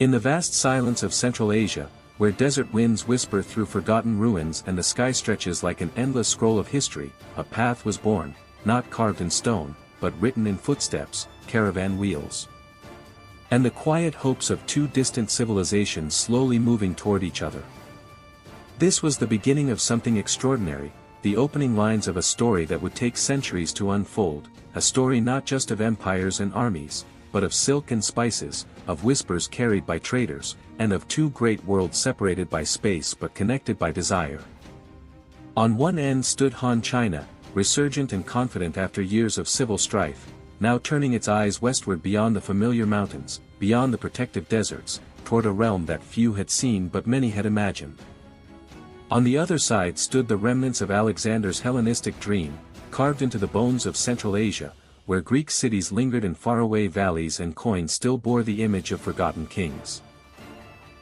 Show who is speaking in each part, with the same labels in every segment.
Speaker 1: In the vast silence of Central Asia, where desert winds whisper through forgotten ruins and the sky stretches like an endless scroll of history, a path was born, not carved in stone, but written in footsteps, caravan wheels. And the quiet hopes of two distant civilizations slowly moving toward each other. This was the beginning of something extraordinary, the opening lines of a story that would take centuries to unfold, a story not just of empires and armies, but of silk and spices, of whispers carried by traders, and of two great worlds separated by space but connected by desire. On one end stood Han China, resurgent and confident after years of civil strife, now turning its eyes westward beyond the familiar mountains, beyond the protective deserts, toward a realm that few had seen but many had imagined. On the other side stood the remnants of Alexander's Hellenistic dream, carved into the bones of Central Asia, where Greek cities lingered in faraway valleys and coins still bore the image of forgotten kings.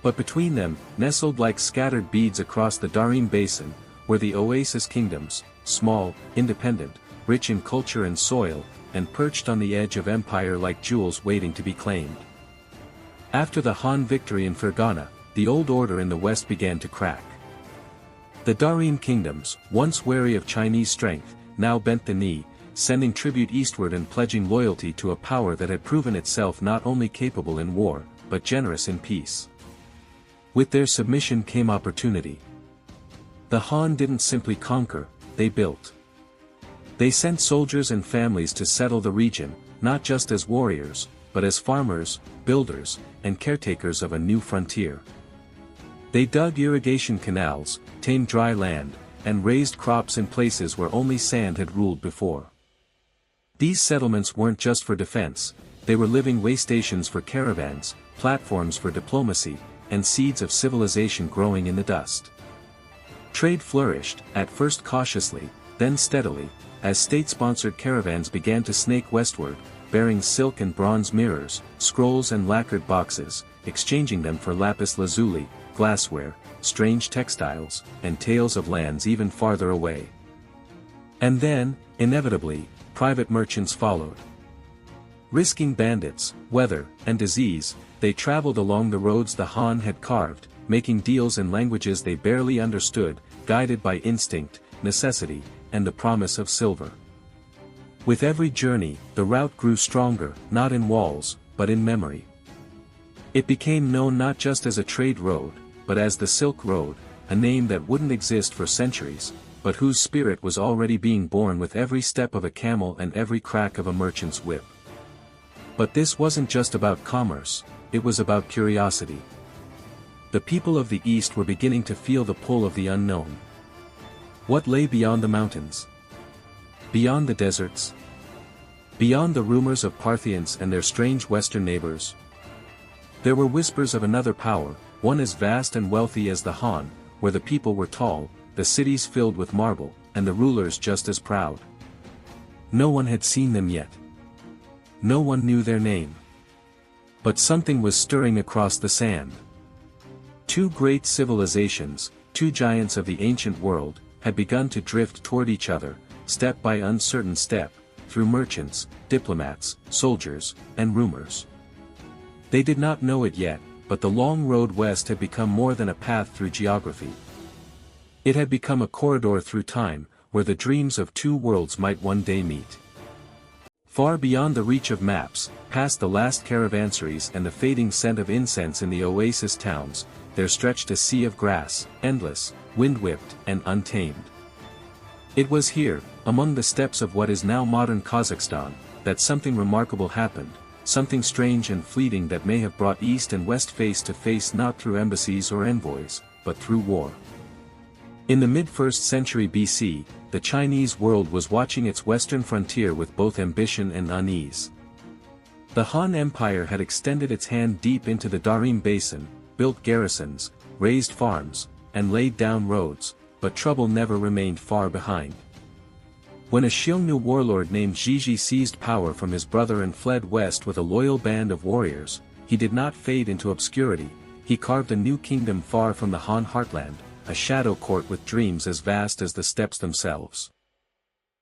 Speaker 1: But between them, nestled like scattered beads across the Darim Basin, were the oasis kingdoms, small, independent, rich in culture and soil, and perched on the edge of empire like jewels waiting to be claimed. After the Han victory in Fergana, the old order in the west began to crack. The Darim kingdoms, once wary of Chinese strength, now bent the knee, sending tribute eastward and pledging loyalty to a power that had proven itself not only capable in war, but generous in peace. With their submission came opportunity. The Han didn't simply conquer, they built. They sent soldiers and families to settle the region, not just as warriors, but as farmers, builders, and caretakers of a new frontier. They dug irrigation canals, tamed dry land, and raised crops in places where only sand had ruled before. These settlements weren't just for defense, they were living way stations for caravans, platforms for diplomacy, and seeds of civilization growing in the dust. Trade flourished, at first cautiously, then steadily, as state-sponsored caravans began to snake westward, bearing silk and bronze mirrors, scrolls and lacquered boxes, exchanging them for lapis lazuli, glassware, strange textiles, and tales of lands even farther away. And then, inevitably, private merchants followed. Risking bandits, weather, and disease, they traveled along the roads the Han had carved, making deals in languages they barely understood, guided by instinct, necessity, and the promise of silver. With every journey, the route grew stronger, not in walls, but in memory. It became known not just as a trade road, but as the Silk Road, a name that wouldn't exist for centuries, but whose spirit was already being born with every step of a camel and every crack of a merchant's whip. But this wasn't just about commerce, it was about curiosity. The people of the East were beginning to feel the pull of the unknown. What lay beyond the mountains? Beyond the deserts? Beyond the rumors of Parthians and their strange western neighbors? There were whispers of another power, one as vast and wealthy as the Han, where the people were tall, the cities filled with marble, and the rulers just as proud. No one had seen them yet. No one knew their name. But something was stirring across the sand. Two great civilizations, two giants of the ancient world, had begun to drift toward each other, step by uncertain step, through merchants, diplomats, soldiers, and rumors. They did not know it yet, but the long road west had become more than a path through geography. It had become a corridor through time, where the dreams of two worlds might one day meet. Far beyond the reach of maps, past the last caravansaries and the fading scent of incense in the oasis towns, there stretched a sea of grass, endless, wind-whipped, and untamed. It was here, among the steppes of what is now modern Kazakhstan, that something remarkable happened, something strange and fleeting that may have brought East and West face to face not through embassies or envoys, but through war. In the mid-1st century BC, the Chinese world was watching its western frontier with both ambition and unease. The Han Empire had extended its hand deep into the Darim Basin, built garrisons, raised farms, and laid down roads, but trouble never remained far behind. When a Xiongnu warlord named Zhiji seized power from his brother and fled west with a loyal band of warriors, he did not fade into obscurity, he carved a new kingdom far from the Han heartland, a shadow court with dreams as vast as the steppes themselves.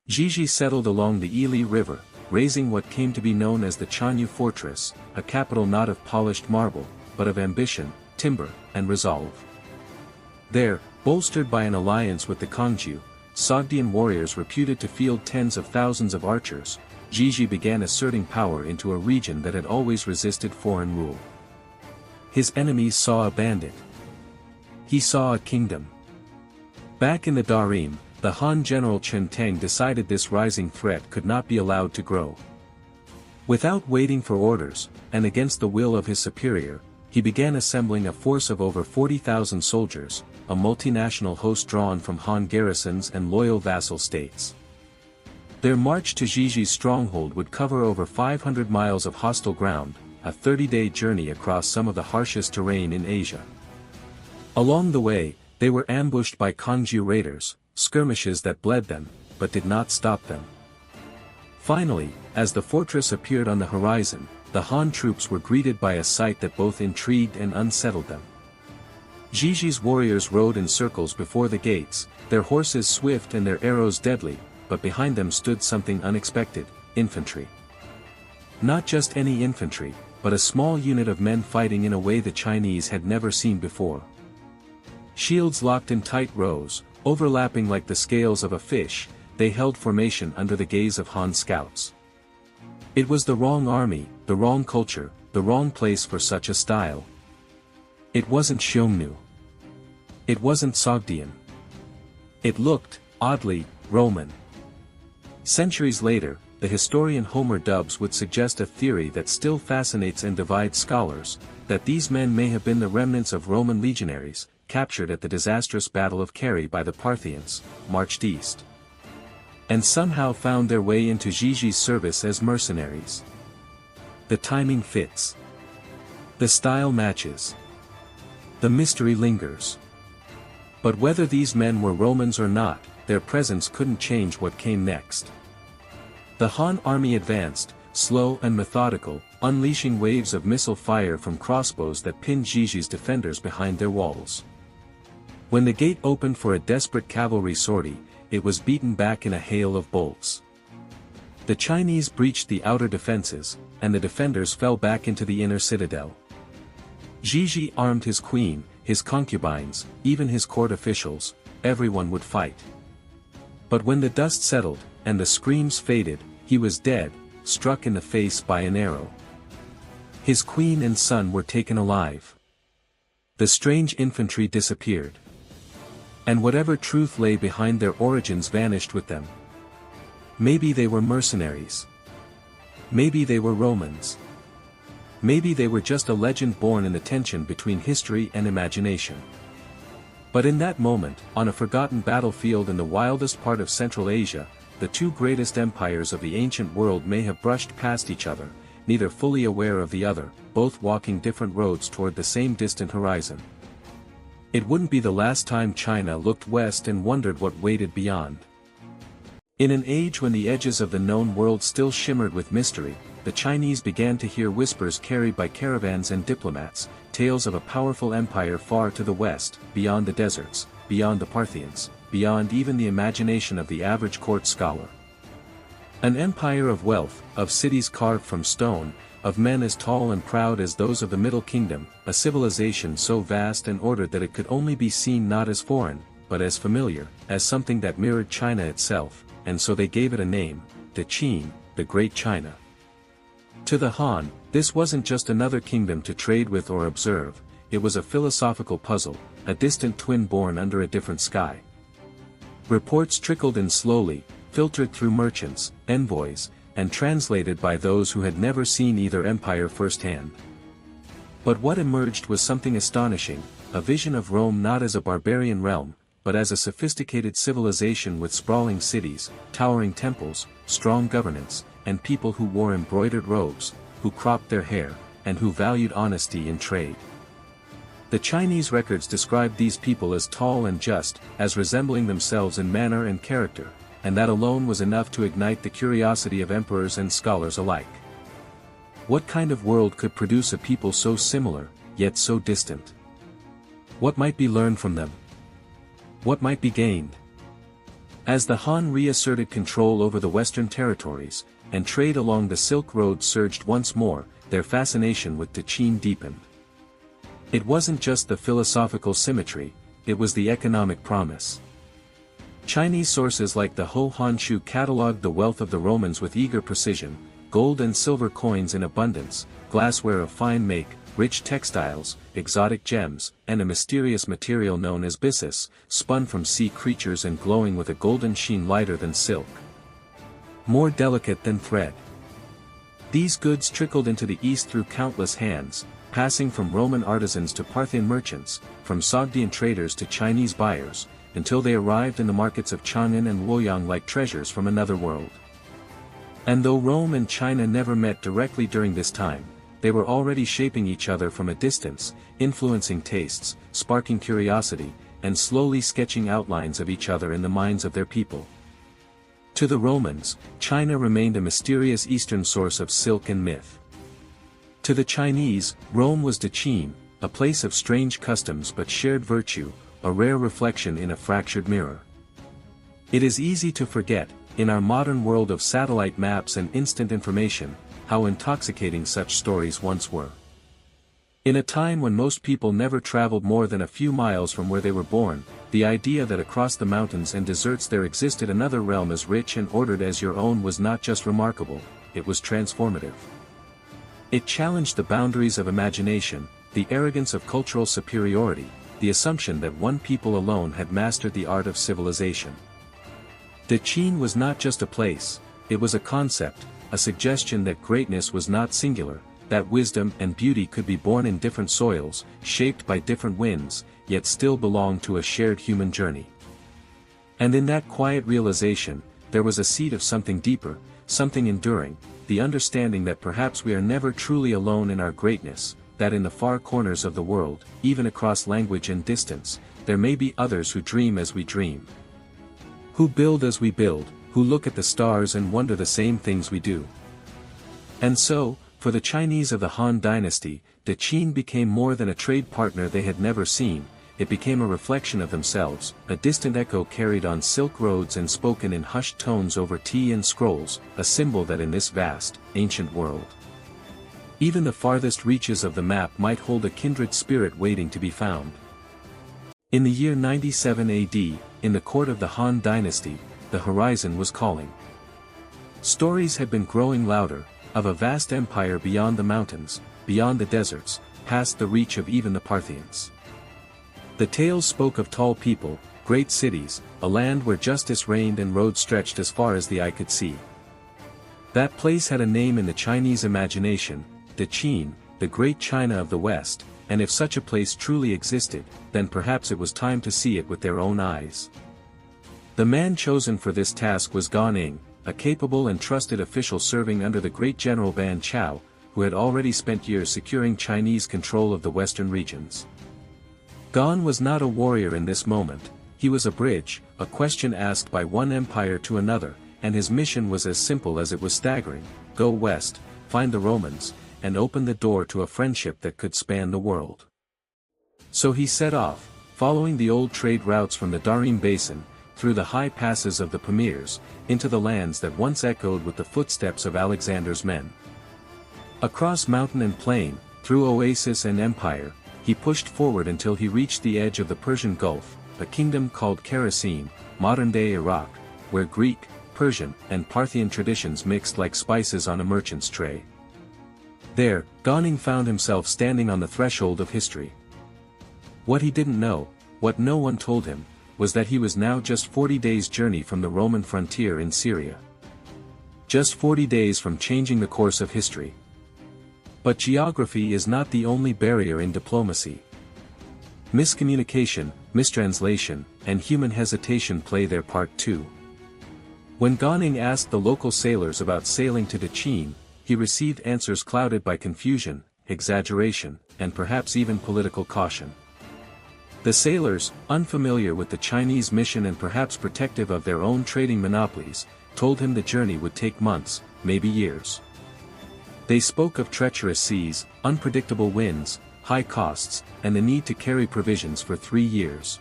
Speaker 1: Zhiji settled along the Ili River, raising what came to be known as the Chanyu Fortress, a capital not of polished marble, but of ambition, timber, and resolve. There, bolstered by an alliance with the Kangju, Sogdian warriors reputed to field tens of thousands of archers, Jiji began asserting power into a region that had always resisted foreign rule. His enemies saw a bandit. He saw a kingdom. Back in the Darim, the Han general Chen Tang decided this rising threat could not be allowed to grow. Without waiting for orders, and against the will of his superior, he began assembling a force of over 40,000 soldiers, a multinational host drawn from Han garrisons and loyal vassal states. Their march to Jiji's stronghold would cover over 500 miles of hostile ground, a 30-day journey across some of the harshest terrain in Asia. Along the way, they were ambushed by Kangju raiders, skirmishes that bled them, but did not stop them. Finally, as the fortress appeared on the horizon, the Han troops were greeted by a sight that both intrigued and unsettled them. Jiji's warriors rode in circles before the gates, their horses swift and their arrows deadly, but behind them stood something unexpected: infantry. Not just any infantry, but a small unit of men fighting in a way the Chinese had never seen before. Shields locked in tight rows, overlapping like the scales of a fish, they held formation under the gaze of Han scouts. It was the wrong army, the wrong culture, the wrong place for such a style. It wasn't Xiongnu. It wasn't Sogdian. It looked, oddly, Roman. Centuries later, the historian Homer Dubs would suggest a theory that still fascinates and divides scholars, that these men may have been the remnants of Roman legionaries, captured at the disastrous Battle of Carrhae by the Parthians, marched east, and somehow found their way into Jiji's service as mercenaries. The timing fits. The style matches. The mystery lingers. But whether these men were Romans or not, their presence couldn't change what came next. The Han army advanced, slow and methodical, unleashing waves of missile fire from crossbows that pinned Jiji's defenders behind their walls. When the gate opened for a desperate cavalry sortie, it was beaten back in a hail of bolts. The Chinese breached the outer defenses, and the defenders fell back into the inner citadel. Jiji armed his queen, his concubines, even his court officials. Everyone would fight. But when the dust settled, and the screams faded, he was dead, struck in the face by an arrow. His queen and son were taken alive. The strange infantry disappeared. And whatever truth lay behind their origins vanished with them. Maybe they were mercenaries. Maybe they were Romans. Maybe they were just a legend born in the tension between history and imagination. But in that moment, on a forgotten battlefield in the wildest part of Central Asia, the two greatest empires of the ancient world may have brushed past each other, neither fully aware of the other, both walking different roads toward the same distant horizon. It wouldn't be the last time China looked west and wondered what waited beyond. In an age when the edges of the known world still shimmered with mystery, the Chinese began to hear whispers carried by caravans and diplomats, tales of a powerful empire far to the west, beyond the deserts, beyond the Parthians, beyond even the imagination of the average court scholar. An empire of wealth, of cities carved from stone, of men as tall and proud as those of the Middle Kingdom, a civilization so vast and ordered that it could only be seen not as foreign, but as familiar, as something that mirrored China itself, and so they gave it a name, the Qin, the Great China. To the Han, this wasn't just another kingdom to trade with or observe, it was a philosophical puzzle, a distant twin born under a different sky. Reports trickled in slowly, filtered through merchants, envoys, and translated by those who had never seen either empire firsthand. But what emerged was something astonishing, a vision of Rome not as a barbarian realm, but as a sophisticated civilization with sprawling cities, towering temples, strong governance, and people who wore embroidered robes, who cropped their hair, and who valued honesty in trade. The Chinese records described these people as tall and just, as resembling themselves in manner and character, and that alone was enough to ignite the curiosity of emperors and scholars alike. What kind of world could produce a people so similar, yet so distant? What might be learned from them? What might be gained? As the Han reasserted control over the western territories, and trade along the Silk Road surged once more, their fascination with the Qin deepened. It wasn't just the philosophical symmetry, it was the economic promise. Chinese sources like the Ho Honshu catalogued the wealth of the Romans with eager precision: gold and silver coins in abundance, glassware of fine make, rich textiles, exotic gems, and a mysterious material known as byssus, spun from sea creatures and glowing with a golden sheen lighter than silk, more delicate than thread. These goods trickled into the east through countless hands, passing from Roman artisans to Parthian merchants, from Sogdian traders to Chinese buyers, until they arrived in the markets of Chang'an and Luoyang like treasures from another world. And though Rome and China never met directly during this time, they were already shaping each other from a distance, influencing tastes, sparking curiosity, and slowly sketching outlines of each other in the minds of their people. To the Romans, China remained a mysterious eastern source of silk and myth. To the Chinese, Rome was Dechin, a place of strange customs but shared virtue, a rare reflection in a fractured mirror. It is easy to forget, in our modern world of satellite maps and instant information, how intoxicating such stories once were. In a time when most people never traveled more than a few miles from where they were born, the idea that across the mountains and deserts there existed another realm as rich and ordered as your own was not just remarkable, it was transformative. It challenged the boundaries of imagination, the arrogance of cultural superiority, the assumption that one people alone had mastered the art of civilization. Dechin was not just a place, it was a concept, a suggestion that greatness was not singular, that wisdom and beauty could be born in different soils, shaped by different winds, yet still belonged to a shared human journey. And in that quiet realization, there was a seed of something deeper, something enduring, the understanding that perhaps we are never truly alone in our greatness, that in the far corners of the world, even across language and distance, there may be others who dream as we dream, who build as we build, who look at the stars and wonder the same things we do. And so, for the Chinese of the Han Dynasty, Dechin became more than a trade partner they had never seen, it became a reflection of themselves, a distant echo carried on silk roads and spoken in hushed tones over tea and scrolls, a symbol that in this vast, ancient world, even the farthest reaches of the map might hold a kindred spirit waiting to be found. In the year 97 AD, in the court of the Han Dynasty, the horizon was calling. Stories had been growing louder, of a vast empire beyond the mountains, beyond the deserts, past the reach of even the Parthians. The tales spoke of tall people, great cities, a land where justice reigned and roads stretched as far as the eye could see. That place had a name in the Chinese imagination, Dechin, the great China of the West, and if such a place truly existed, then perhaps it was time to see it with their own eyes. The man chosen for this task was Gan Ning, a capable and trusted official serving under the great General Ban Chao, who had already spent years securing Chinese control of the western regions. Gan was not a warrior in this moment, he was a bridge, a question asked by one empire to another, and his mission was as simple as it was staggering: go west, find the Romans, and open the door to a friendship that could span the world. So he set off, following the old trade routes from the Darim Basin, through the high passes of the Pamirs, into the lands that once echoed with the footsteps of Alexander's men. Across mountain and plain, through oasis and empire, he pushed forward until he reached the edge of the Persian Gulf, a kingdom called Kharasin, modern-day Iraq, where Greek, Persian, and Parthian traditions mixed like spices on a merchant's tray. There, Gan Ning found himself standing on the threshold of history. What he didn't know, what no one told him, was that he was now just 40 days' journey from the Roman frontier in Syria. Just 40 days from changing the course of history. But geography is not the only barrier in diplomacy. Miscommunication, mistranslation, and human hesitation play their part too. When Gan Ning asked the local sailors about sailing to Dechin, he received answers clouded by confusion, exaggeration, and perhaps even political caution. The sailors, unfamiliar with the Chinese mission and perhaps protective of their own trading monopolies, told him the journey would take months, maybe years. They spoke of treacherous seas, unpredictable winds, high costs, and the need to carry provisions for 3 years.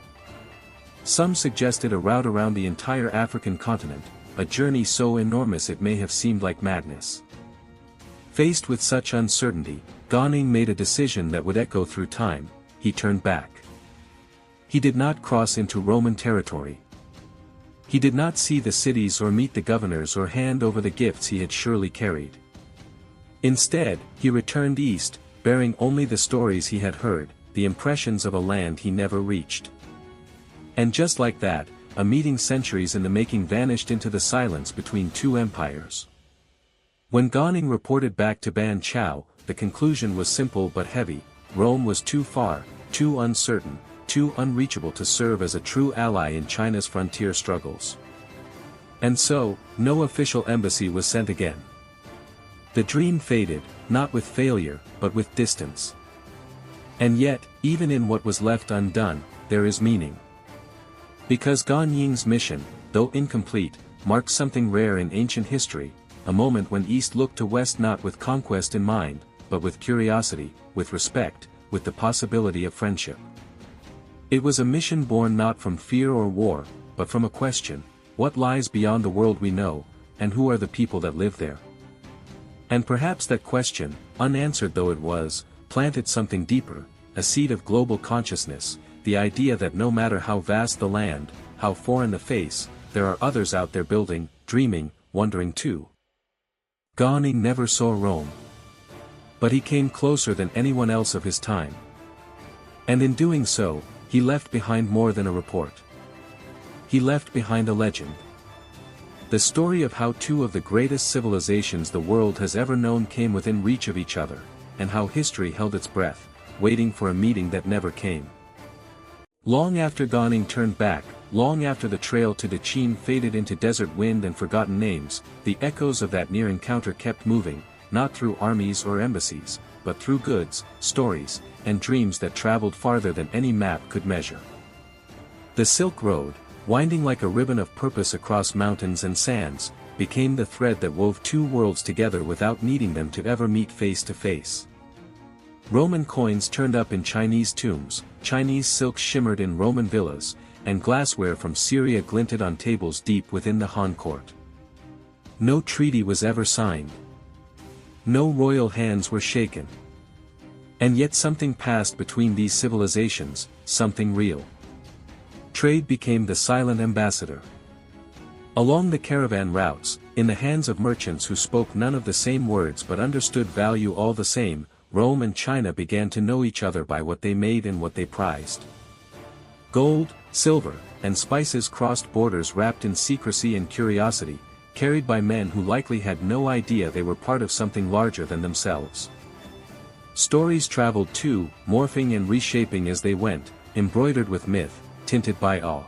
Speaker 1: Some suggested a route around the entire African continent, a journey so enormous it may have seemed like madness. Faced with such uncertainty, Gan made a decision that would echo through time. He turned back. He did not cross into Roman territory. He did not see the cities or meet the governors or hand over the gifts he had surely carried. Instead, he returned east, bearing only the stories he had heard, the impressions of a land he never reached. And just like that, a meeting centuries in the making vanished into the silence between two empires. When Gan reported back to Ban Chao, the conclusion was simple but heavy: Rome was too far, too uncertain, too unreachable to serve as a true ally in China's frontier struggles. And so, no official embassy was sent again. The dream faded, not with failure, but with distance. And yet, even in what was left undone, there is meaning. Because Gan Ying's mission, though incomplete, marked something rare in ancient history, a moment when East looked to West not with conquest in mind, but with curiosity, with respect, with the possibility of friendship. It was a mission born not from fear or war, but from a question: what lies beyond the world we know, and who are the people that live there? And perhaps that question, unanswered though it was, planted something deeper, a seed of global consciousness, the idea that no matter how vast the land, how foreign the face, there are others out there building, dreaming, wondering too. Gan never saw Rome. But he came closer than anyone else of his time. And in doing so, he left behind more than a report. He left behind a legend. The story of how two of the greatest civilizations the world has ever known came within reach of each other, and how history held its breath, waiting for a meeting that never came. Long after Gan turned back, long after the trail to Dechin faded into desert wind and forgotten names, the echoes of that near encounter kept moving, not through armies or embassies, but through goods, stories, and dreams that traveled farther than any map could measure. The Silk Road, winding like a ribbon of purpose across mountains and sands, became the thread that wove two worlds together without needing them to ever meet face to face. Roman coins turned up in Chinese tombs, Chinese silks shimmered in Roman villas, and glassware from Syria glinted on tables deep within the Han court. No treaty was ever signed. No royal hands were shaken. And yet something passed between these civilizations, something real. Trade became the silent ambassador. Along the caravan routes, in the hands of merchants who spoke none of the same words but understood value all the same, Rome and China began to know each other by what they made and what they prized. Gold, silver, and spices crossed borders wrapped in secrecy and curiosity, carried by men who likely had no idea they were part of something larger than themselves. Stories traveled too, morphing and reshaping as they went, embroidered with myth, tinted by awe.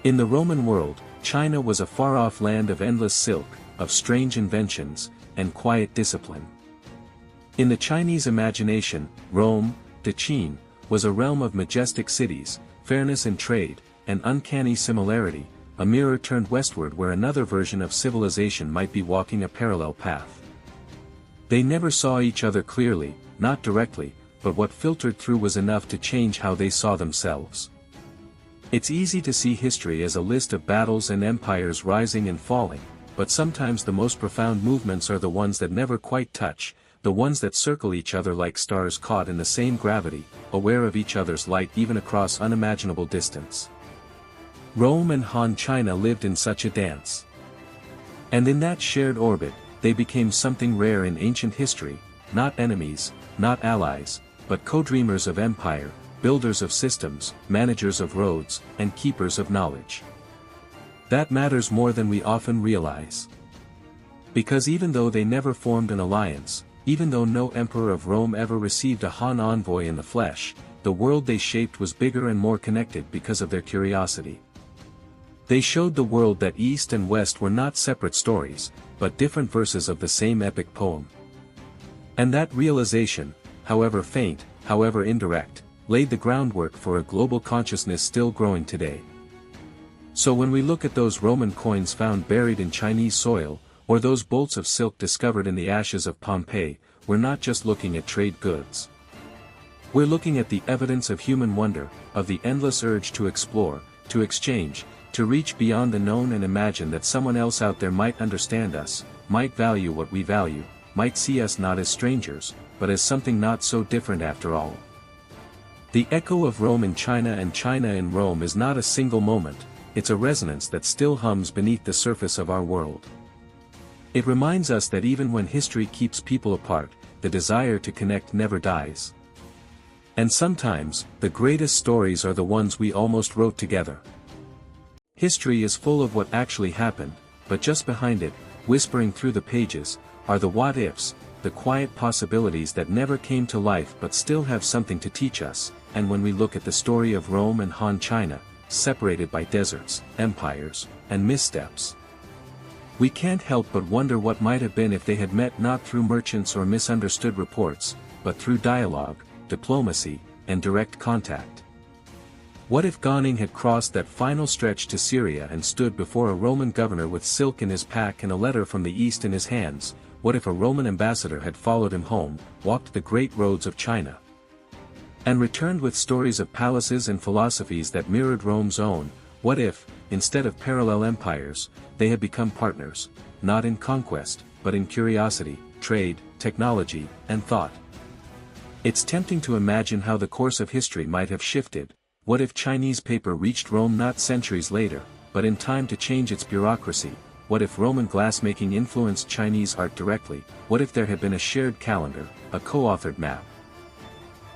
Speaker 1: In the Roman world, China was a far-off land of endless silk, of strange inventions, and quiet discipline. In the Chinese imagination, Rome, Dechin, was a realm of majestic cities, fairness in trade, and uncanny similarity, a mirror turned westward where another version of civilization might be walking a parallel path. They never saw each other clearly, not directly, but what filtered through was enough to change how they saw themselves. It's easy to see history as a list of battles and empires rising and falling, but sometimes the most profound movements are the ones that never quite touch, the ones that circle each other like stars caught in the same gravity, aware of each other's light even across unimaginable distance. Rome and Han China lived in such a dance. And in that shared orbit, they became something rare in ancient history, not enemies, not allies, but co-dreamers of empire, builders of systems, managers of roads, and keepers of knowledge. That matters more than we often realize. Because even though they never formed an alliance, even though no emperor of Rome ever received a Han envoy in the flesh, the world they shaped was bigger and more connected because of their curiosity. They showed the world that East and West were not separate stories, but different verses of the same epic poem. And that realization, however faint, however indirect, laid the groundwork for a global consciousness still growing today. So when we look at those Roman coins found buried in Chinese soil, or those bolts of silk discovered in the ashes of Pompeii, we're not just looking at trade goods. We're looking at the evidence of human wonder, of the endless urge to explore, to exchange, to reach beyond the known and imagine that someone else out there might understand us, might value what we value, might see us not as strangers, but as something not so different after all. The echo of Rome in China and China in Rome is not a single moment, it's a resonance that still hums beneath the surface of our world. It reminds us that even when history keeps people apart, the desire to connect never dies. And sometimes, the greatest stories are the ones we almost wrote together. History is full of what actually happened, but just behind it, whispering through the pages, are the what-ifs, the quiet possibilities that never came to life but still have something to teach us. And when we look at the story of Rome and Han China, separated by deserts, empires, and missteps, we can't help but wonder what might have been if they had met not through merchants or misunderstood reports, but through dialogue, diplomacy, and direct contact. What if Gan had crossed that final stretch to Syria and stood before a Roman governor with silk in his pack and a letter from the east in his hands? What if a Roman ambassador had followed him home, walked the great roads of China, and returned with stories of palaces and philosophies that mirrored Rome's own? What if, instead of parallel empires, they had become partners, not in conquest, but in curiosity, trade, technology, and thought? It's tempting to imagine how the course of history might have shifted. What if Chinese paper reached Rome not centuries later, but in time to change its bureaucracy? What if Roman glassmaking influenced Chinese art directly? What if there had been a shared calendar, a co-authored map?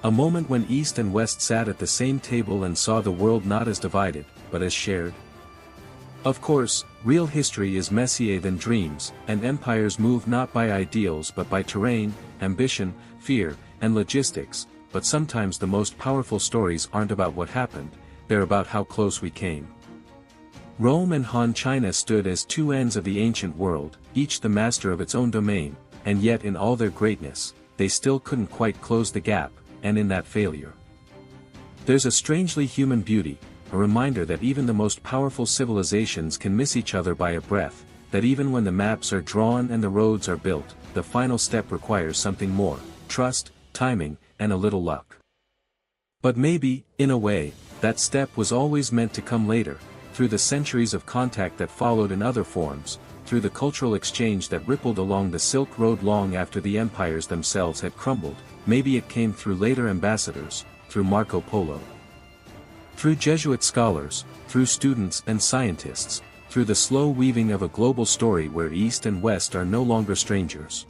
Speaker 1: A moment when East and West sat at the same table and saw the world not as divided, but as shared? Of course, real history is messier than dreams, and empires move not by ideals but by terrain, ambition, fear, and logistics. But sometimes the most powerful stories aren't about what happened, they're about how close we came. Rome and Han China stood as two ends of the ancient world, each the master of its own domain, and yet in all their greatness, they still couldn't quite close the gap, and in that failure, there's a strangely human beauty, a reminder that even the most powerful civilizations can miss each other by a breath, that even when the maps are drawn and the roads are built, the final step requires something more: trust, timing, and a little luck. But maybe, in a way, that step was always meant to come later, through the centuries of contact that followed in other forms, through the cultural exchange that rippled along the Silk Road long after the empires themselves had crumbled. Maybe it came through later ambassadors, through Marco Polo, through Jesuit scholars, through students and scientists, through the slow weaving of a global story where East and West are no longer strangers.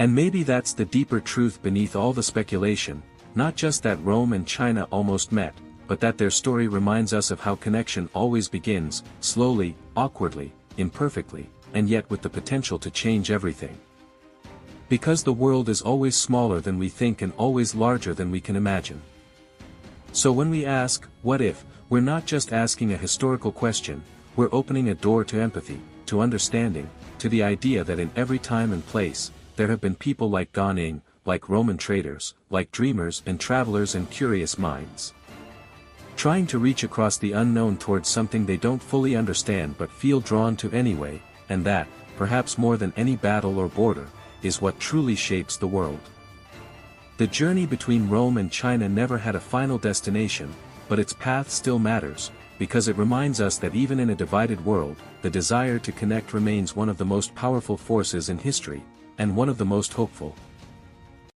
Speaker 1: And maybe that's the deeper truth beneath all the speculation, not just that Rome and China almost met, but that their story reminds us of how connection always begins, slowly, awkwardly, imperfectly, and yet with the potential to change everything. Because the world is always smaller than we think and always larger than we can imagine. So when we ask, what if, we're not just asking a historical question, we're opening a door to empathy, to understanding, to the idea that in every time and place, there have been people like Gan, like Roman traders, like dreamers and travelers and curious minds, trying to reach across the unknown towards something they don't fully understand but feel drawn to anyway, and that, perhaps more than any battle or border, is what truly shapes the world. The journey between Rome and China never had a final destination, but its path still matters, because it reminds us that even in a divided world, the desire to connect remains one of the most powerful forces in history, and one of the most hopeful.